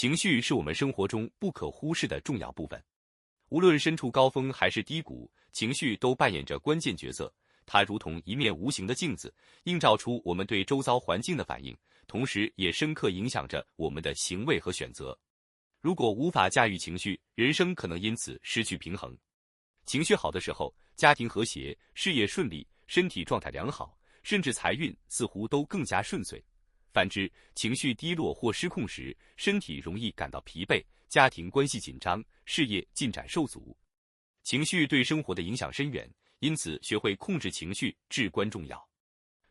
情绪是我们生活中不可忽视的重要部分。无论身处高峰还是低谷，情绪都扮演着关键角色。它如同一面无形的镜子，映照出我们对周遭环境的反应，同时也深刻影响着我们的行为和选择。如果无法驾驭情绪，人生可能因此失去平衡。情绪好的时候，家庭和谐，事业顺利，身体状态良好，甚至财运似乎都更加顺遂。反之，情绪低落或失控时，身体容易感到疲惫，家庭关系紧张，事业进展受阻。情绪对生活的影响深远，因此学会控制情绪至关重要。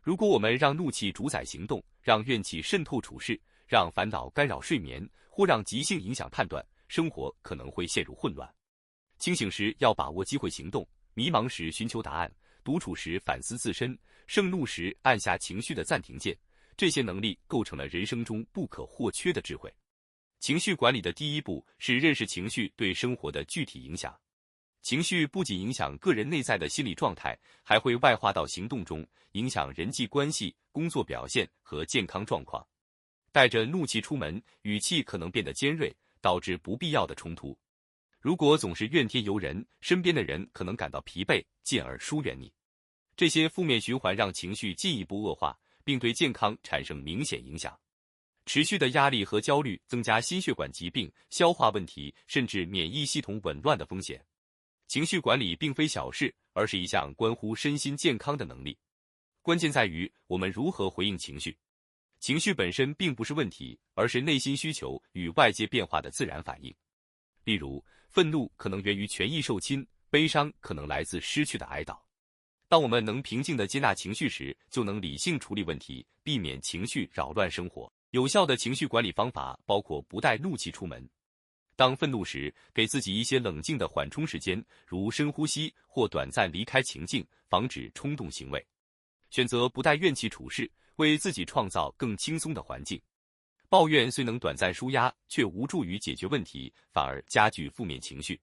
如果我们让怒气主宰行动，让怨气渗透处事，让烦恼干扰睡眠，或让急性影响判断，生活可能会陷入混乱。清醒时要把握机会行动，迷茫时寻求答案，独处时反思自身，盛怒时按下情绪的暂停键。这些能力构成了人生中不可或缺的智慧。情绪管理的第一步是认识情绪对生活的具体影响。情绪不仅影响个人内在的心理状态，还会外化到行动中，影响人际关系、工作表现和健康状况。带着怒气出门，语气可能变得尖锐，导致不必要的冲突。如果总是怨天尤人，身边的人可能感到疲惫，进而疏远你。这些负面循环让情绪进一步恶化，并对健康产生明显影响。持续的压力和焦虑增加心血管疾病、消化问题，甚至免疫系统紊乱的风险。情绪管理并非小事，而是一项关乎身心健康的能力。关键在于我们如何回应情绪。情绪本身并不是问题，而是内心需求与外界变化的自然反应。例如，愤怒可能源于权益受侵，悲伤可能来自失去的哀悼。当我们能平静地接纳情绪时，就能理性处理问题，避免情绪扰乱生活。有效的情绪管理方法包括不带怒气出门。当愤怒时，给自己一些冷静的缓冲时间，如深呼吸或短暂离开情境，防止冲动行为。选择不带怨气处事，为自己创造更轻松的环境。抱怨虽能短暂舒压，却无助于解决问题，反而加剧负面情绪。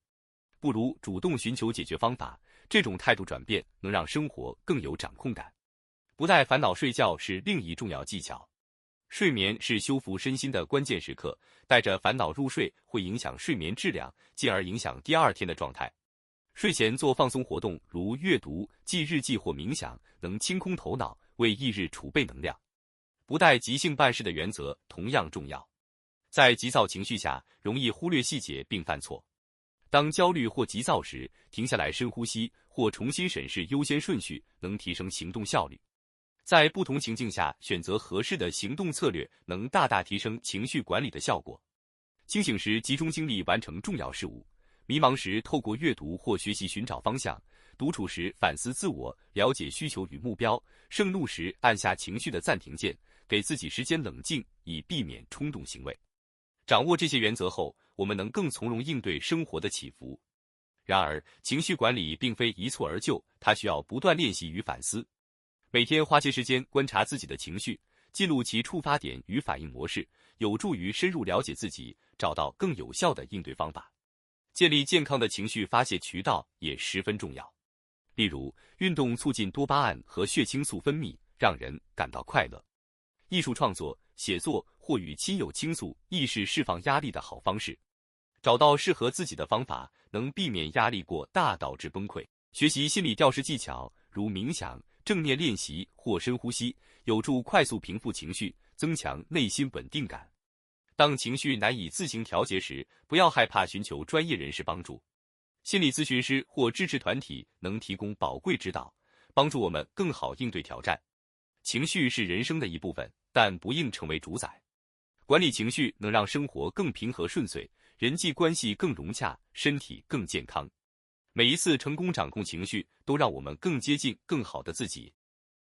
不如主动寻求解决方法，这种态度转变能让生活更有掌控感。不带烦恼睡觉是另一重要技巧。睡眠是修复身心的关键时刻，带着烦恼入睡会影响睡眠质量，进而影响第二天的状态。睡前做放松活动，如阅读、记日记或冥想，能清空头脑，为翌日储备能量。不带急性办事的原则同样重要。在急躁情绪下，容易忽略细节并犯错。当焦虑或急躁时，停下来深呼吸或重新审视优先顺序，能提升行动效率。在不同情境下选择合适的行动策略，能大大提升情绪管理的效果。清醒时集中精力完成重要事务，迷茫时透过阅读或学习寻找方向，独处时反思自我，了解需求与目标，盛怒时按下情绪的暂停键，给自己时间冷静，以避免冲动行为。掌握这些原则后，我们能更从容应对生活的起伏。然而，情绪管理并非一蹴而就，它需要不断练习与反思。每天花些时间观察自己的情绪，记录其触发点与反应模式，有助于深入了解自己，找到更有效的应对方法。建立健康的情绪发泄渠道也十分重要。例如，运动促进多巴胺和血清素分泌，让人感到快乐。艺术创作、写作或与亲友倾诉，亦是释放压力的好方式。找到适合自己的方法，能避免压力过大导致崩溃。学习心理调试技巧，如冥想、正念练习或深呼吸，有助快速平复情绪，增强内心稳定感。当情绪难以自行调节时，不要害怕寻求专业人士帮助。心理咨询师或支持团体能提供宝贵指导，帮助我们更好应对挑战。情绪是人生的一部分，但不应成为主宰。管理情绪能让生活更平和顺遂，人际关系更融洽，身体更健康。每一次成功掌控情绪，都让我们更接近更好的自己。